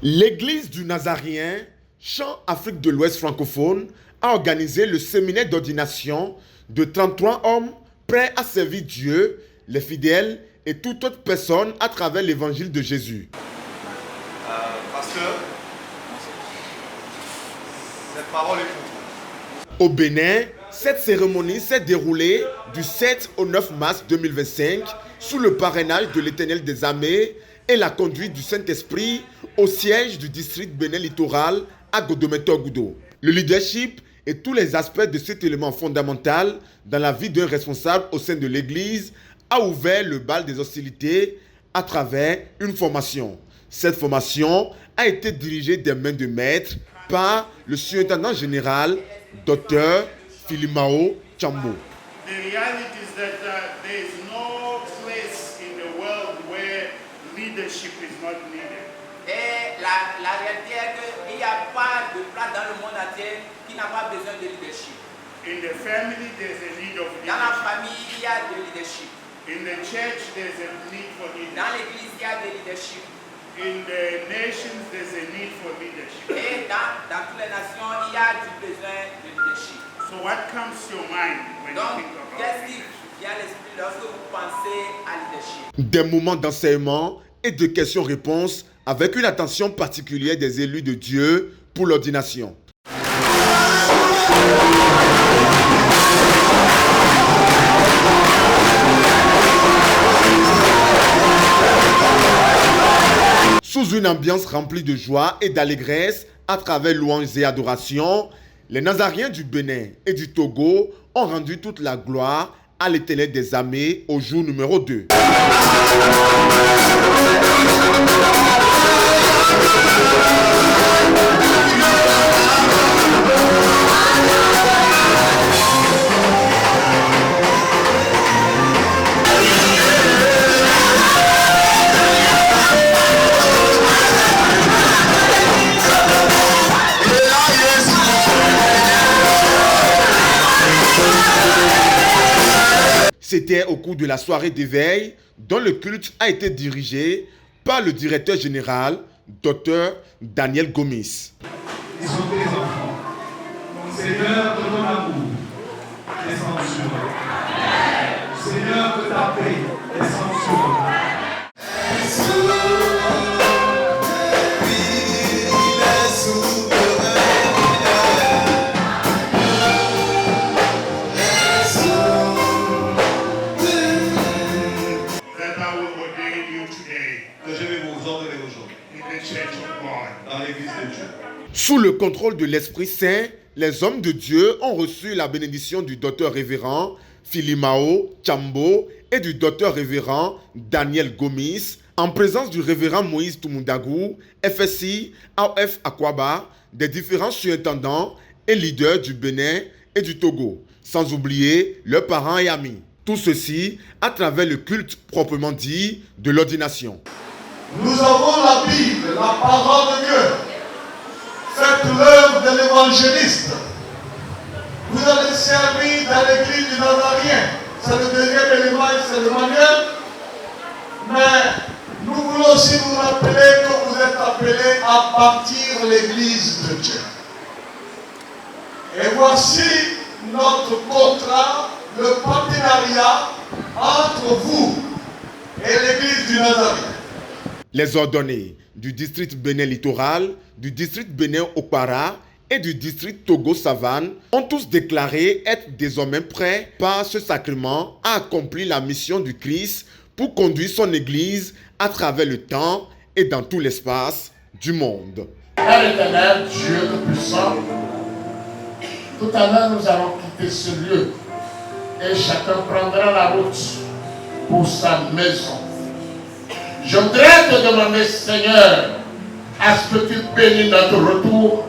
L'église du Nazarien, Champ Afrique de l'Ouest francophone, a organisé le séminaire d'ordination de 33 hommes prêts à servir Dieu, les fidèles et toute autre personne à travers l'évangile de Jésus. Parce que cette parole est pour vous. Au Bénin, cette cérémonie s'est déroulée du 7 au 9 mars 2025 sous le parrainage de l'Éternel des armées et la conduite du Saint-Esprit au siège du district Bénin littoral à Godometo-Goudo. Le leadership et tous les aspects de cet élément fondamental dans la vie d'un responsable au sein de l'Église a ouvert le bal des hostilités à travers une formation. Cette formation a été dirigée des mains de maître par le surintendant général, Dr. Filimao Chambo. The reality is that there is no place in the world where leadership is not needed. Et la réalité est qu'il n'y a pas de place dans le monde entier qui n'a pas besoin de leadership. In the family, there's a need of Dans la leadership. famille, il y a de leadership. In the church, there's a need for Dans leadership. l'église, il y a de leadership. In the nations, there's a need for leadership. Et dans toutes les nations, il y a du besoin de leadership. So what comes to your mind when you Donc, think about qu'est-ce qui leadership? vient à l'esprit lorsque vous pensez à leadership? Des moments d'enseignement et de questions-réponses avec une attention particulière des élus de Dieu pour l'ordination. Sous une ambiance remplie de joie et d'allégresse à travers louanges et adorations, les Nazariens du Bénin et du Togo ont rendu toute la gloire à l'Éternel des armées au jour numéro 2. C'était au cours de la soirée d'éveil dont le culte a été dirigé par le directeur général, Dr. Daniel Gomis. Ils sont tes enfants. Seigneur, que ton amour descende sur eux. Seigneur, que ta paix descende sur eux. That I will ordain you today Que je vais vous ordonner aujourd'hui in the church of God. dans l'église de Dieu. Sous le contrôle de l'Esprit Saint, les hommes de Dieu ont reçu la bénédiction du docteur révérend Filimao Chambo et du docteur révérend Daniel Gomis, en présence du révérend Moïse Toumoudagou, FSI, AOF Akwaba, des différents surintendants et leaders du Bénin et du Togo, sans oublier leurs parents et amis. Tout ceci à travers le culte proprement dit de l'ordination. Nous avons la Bible, la parole de Dieu. Faites l'œuvre de l'évangéliste. Vous allez servir dans l'église du Nazarien. C'est le deuxième élément, c'est le manuel. Mais nous voulons aussi vous rappeler que vous êtes appelés à bâtir l'église de Dieu. Et voici notre contrat, le partenariat entre vous et l'église du Nazarien. Les ordonnés du district Bénin littoral, du district Bénin Okpara et du district Togo Savane ont tous déclaré être désormais prêts par ce sacrement à accomplir la mission du Christ pour conduire son Église à travers le temps et dans tout l'espace du monde. Père éternel, Dieu tout-puissant, tout à l'heure nous allons quitter ce lieu et chacun prendra la route pour sa maison. Je voudrais te demander, Seigneur, à ce que tu bénis notre retour